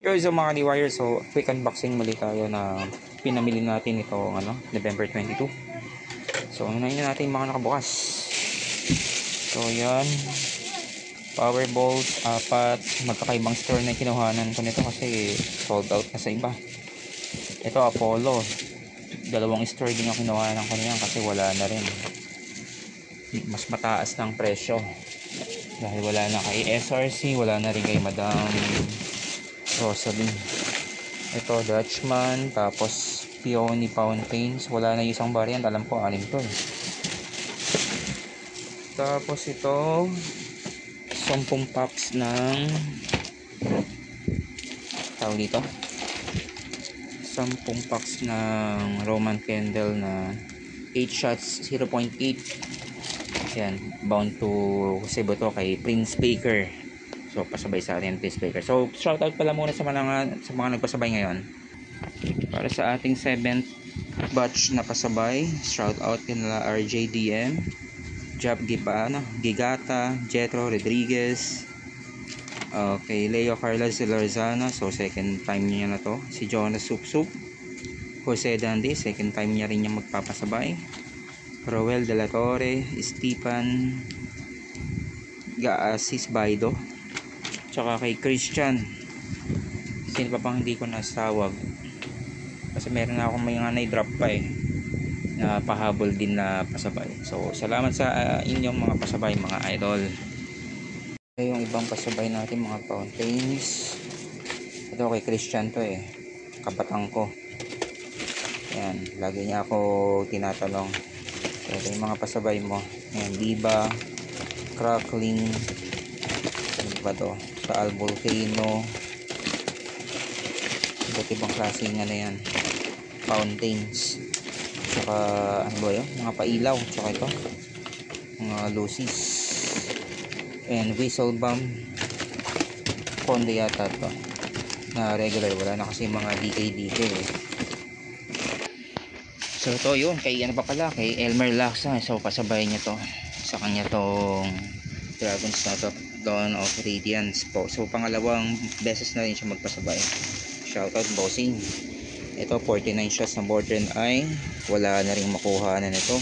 Yo, so mga Liwire, so quick unboxing muli tayo na pinamili natin ito November 22. So unahin na natin yung mga nakabukas. So yan, power balls, apat, magkakaibang store na kinuhanan ko nito kasi sold out na sa iba. Ito Apollo, dalawang store din yung kinuhanan ko niyan kasi wala na rin. Mas mataas ng presyo dahil wala na kay SRC, wala na rin kay Madam Rosalie. Ito Dutchman, tapos Peony Fountains, wala na isang variant, alam ko anim to eh. Tapos ito 10 packs ng tawag dito 10 packs ng Roman candle na 8 shots 0.8. yan, bound to Cebu to kay Prince Baker. So pasabay sa atin Prince Baker. So shoutout pala muna sa mga nagpasabay ngayon. Para sa ating 7th batch na pasabay, shoutout kina RJDM, Job Gigata, Jetro Rodriguez, kay Leo Carlos Lorzana, so second time niya na to. Si Jonas Supsup, Jose Dande, second time niya rin niya magpapasabay. Roel De La Torre, Stephen Gaasis Baido, tsaka kay Christian. Sino pa pang hindi ko nasawag kasi meron na akong mga na-drop pa eh na pahabol din na pasabay. So salamat sa inyong mga pasabay mga idol. Ito yung ibang pasabay natin mga fountains. Ito kay Christian to eh, kabatang ko. Yan, lagi niya ako tinatanong. Ito yung mga pasabay mo. Yan, Diba, Crackling, ano ba to? Sa Volcano, iba't ibang klaseng yan, fountains, tsaka ano ba yun, mga pailaw, tsaka ito mga lucis and whistle bomb Conde yata to na regular, wala na kasi mga DK eh. So ito yun, kay ano pa pala, kay Elmer Laksa. So pasabay niya to sa kanya tong Dragon's Knot of Dawn of Radiance po. So pangalawang beses na rin siya magpasabay. Shoutout bossing. Ito 49 shots na Border Eye, wala na rin makuha na nito.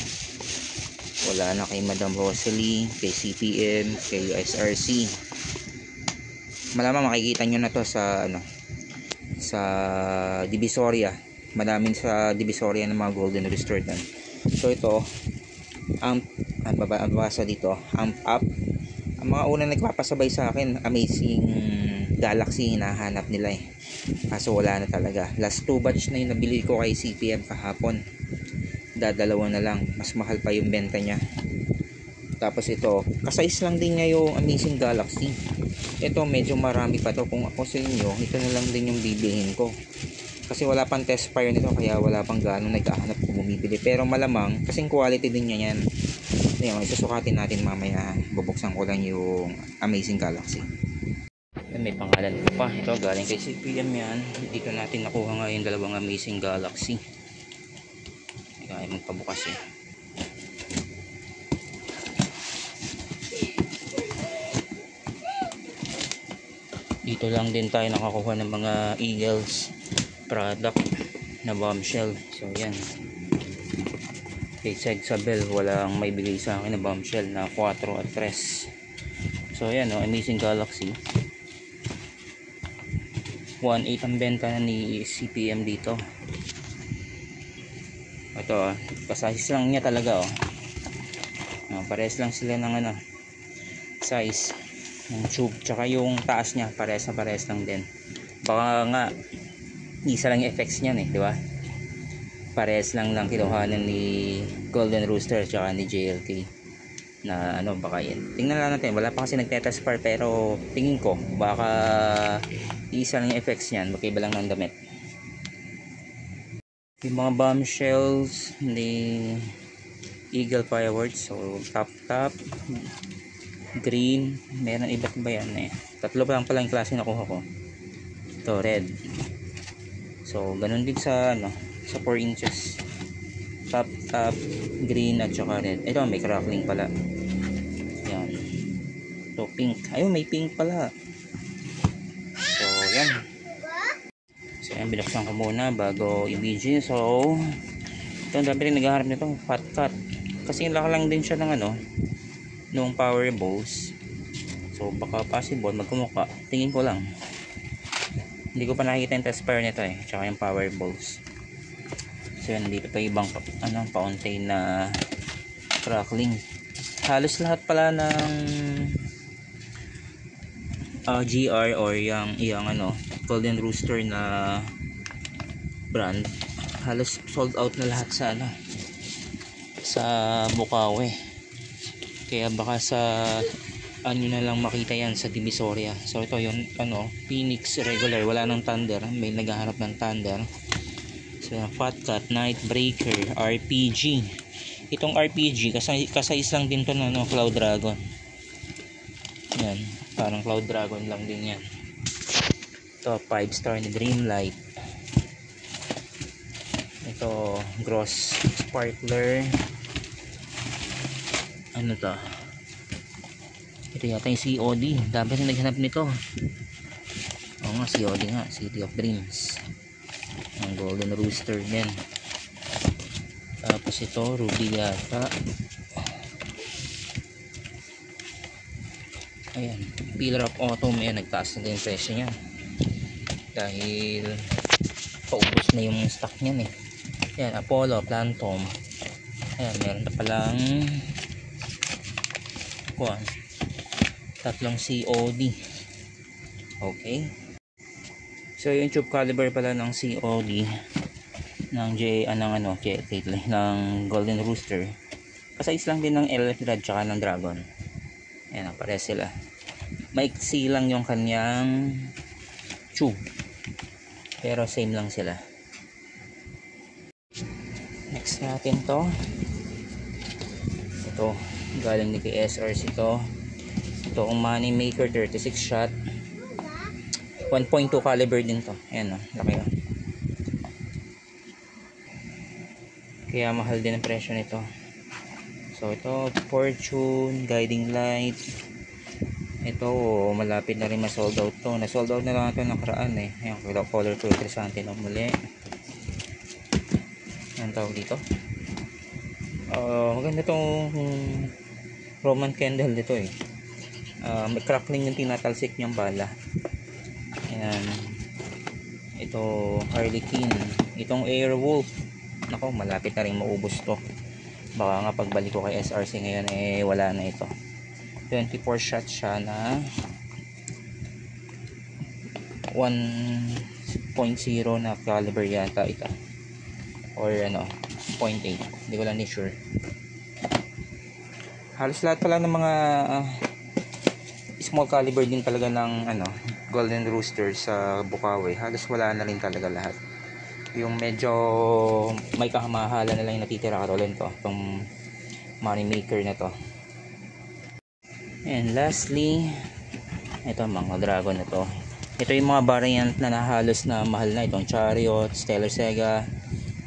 Wala na kay Madam Rosalie, kay CPM, kay SRC. Malamang makikita nyo na to sa sa Divisoria. Madaming sa Divisoria ng mga Golden Rooster dan. So ito ang basa dito, amp up. Ang mga unang nagpapasabay sa akin, Amazing Galaxy hinahanap nila eh, kaso wala na talaga. Last 2 batch na yung nabili ko kay CPM kahapon, dadalawa na lang, mas mahal pa yung benta niya. Tapos ito, kasize lang din niya yung Amazing Galaxy. Ito medyo marami pa to. Kung ako sa inyo, ito na lang din yung bibilihin ko kasi wala pang test fire nito, kaya wala pang gano'ng naghahanap kung bumibili. Pero malamang kasing quality din niya yan. Ayan, isusukatin natin mamaya. Bubuksan ko lang yung Amazing Galaxy. May pangalan pa. Ito galing kay CPM yan. Dito natin nakuha nga yung dalawang Amazing Galaxy. Kaya magpabukas eh. Dito lang din tayo nakakuha ng mga Eagles product na bombshell. So yan, kay Segsabel walang may bigay sa akin na bombshell na 4 at 3. So yan Amazing Galaxy 1.8 ang benta na ni CPM dito. Ito kasayos lang niya talaga pares lang sila ng size ng tube, tsaka yung taas niya pares lang din. Baka nga isa lang yung effects niyan eh, di ba? Pares lang kinuhanan ni Golden Rooster tsaka ni JLK na baka yun. Tingnan lang natin, wala pa kasi nagtetest par, pero tingin ko baka isa lang yung effects niyan, magkaiba lang ng damit. Yung mga bombshells ni Eagle Fireworks, so top green, meron iba't iba yan eh. Tatlo pa lang pala yung klase nakuha ko. Ito red. So ganun din sa sa 4 inches. Top, green at saka red. Ito may crackling pala. Yan. So pink. Ayun, may pink pala. So yan. So ayan, binuksan ko muna bago i-video. So ito, ang dami rin naghaharap nito, fat cut. Kasi laki lang din siya ng ano, nung power balls. So baka possible magkumuka. Tingin ko lang. Hindi ko pa nakikita yung test fire nito eh, tsaka yung power balls. So yan, dito pa ibang fountain na crackling. Halos lahat pala ng GR or yung ano, Golden Rooster na brand, halos sold out na lahat sa ano, sa Bukawi. Kaya baka sa ano na lang makita yan sa Divisoria. So ito yung ano, Phoenix regular, wala nang Thunder, may naghahanap ng Thunder. So Fat Cat, Night Breaker, RPG. Itong RPG kasais lang din to na ano, Cloud Dragon. Yan, parang Cloud Dragon lang din yan. Ito 5 star na Dreamlight. Ito Gross Sparkler. Ano to? Ito yata yung COD. Dami rin naghanap nito. Oo nga, COD nga, City of Dreams. Ang Golden Rooster din. Tapos ito Ruby yata. Ayan, Pillar of Autumn. Ayan, nagtaas na din yung presyo niya dahil paubos na yung stock niyan eh. Ayan, Apollo, Plantom. Ayan, meron na palang tatlong COD. Okay, so yung tube caliber pala ng COD ng ng Golden Rooster, kasais lang din ng LF Red tsaka ng Dragon. Ayan, pare sila. Maiksi lang yung kanyang tube, pero same lang sila. Next natin to. Ito, galing ni KSRC to. Ito ang Money Maker 36 shot. 1.2 caliber din to. Ayan o, laki o. Kaya mahal din ang presyo nito. So ito, Fortune, Guiding Light. Ito, malapit na rin ma-sold out to. Na-sold out na lang ito nakaraan eh. Ayan, color fluorescent na muli. Ayan, tawag dito. Maganda itong Roman candle dito eh. May crackling yung tinatalsik niyang bala. Ayan. Ito Harlequin. Itong Airwolf, nako, malapit na rin maubos to. Baka nga pagbalik ko kay SRC ngayon eh wala na ito. 24 shots siya na 1.0 na caliber yata ito, or ano 0.8, hindi ko lang ni sure. Halos lahat pala ng mga small caliber din talaga ng ano, Golden Rooster sa Bukawi, halos wala na rin talaga lahat. Yung medyo may kamahalan na lang yung natitira, katulad to, itong Money Maker na to. And lastly, ito mga Dragon na to. Ito yung mga variant na halos na mahal na, itong Chariot, Stellar Sega,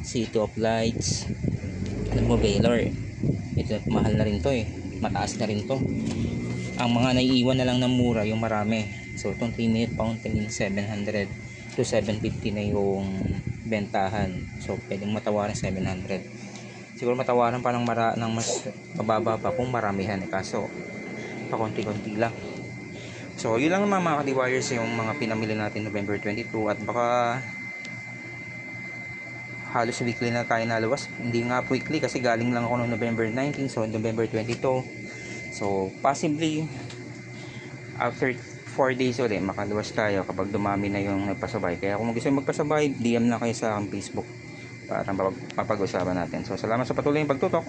City of Lights, alam mo, Valor. Ito mahal na rin to eh, mataas na rin to. Ang mga naiiwan na lang ng mura yung marami. So itong 3-minute fountain 700 to 750 na yung bentahan. So pwedeng matawaran 700. Siguro matawaran pa ng mas mababa pa kung maramihan eh, kaso pakonti-konti lang. So yun lang mga ka-DIYers yung mga pinamili natin November 22, at baka halos weekly na tayo naluwas. Hindi nga weekly kasi galing lang ako noong November 19, so November 22. So possibly after 4 days ulit makaluwas tayo kapag dumami na yung nagpasabay. Kaya kung gusto magpasabay, DM na kayo sa aking Facebook para mapag-usapan natin. So salamat sa patuloy yung pagtutok.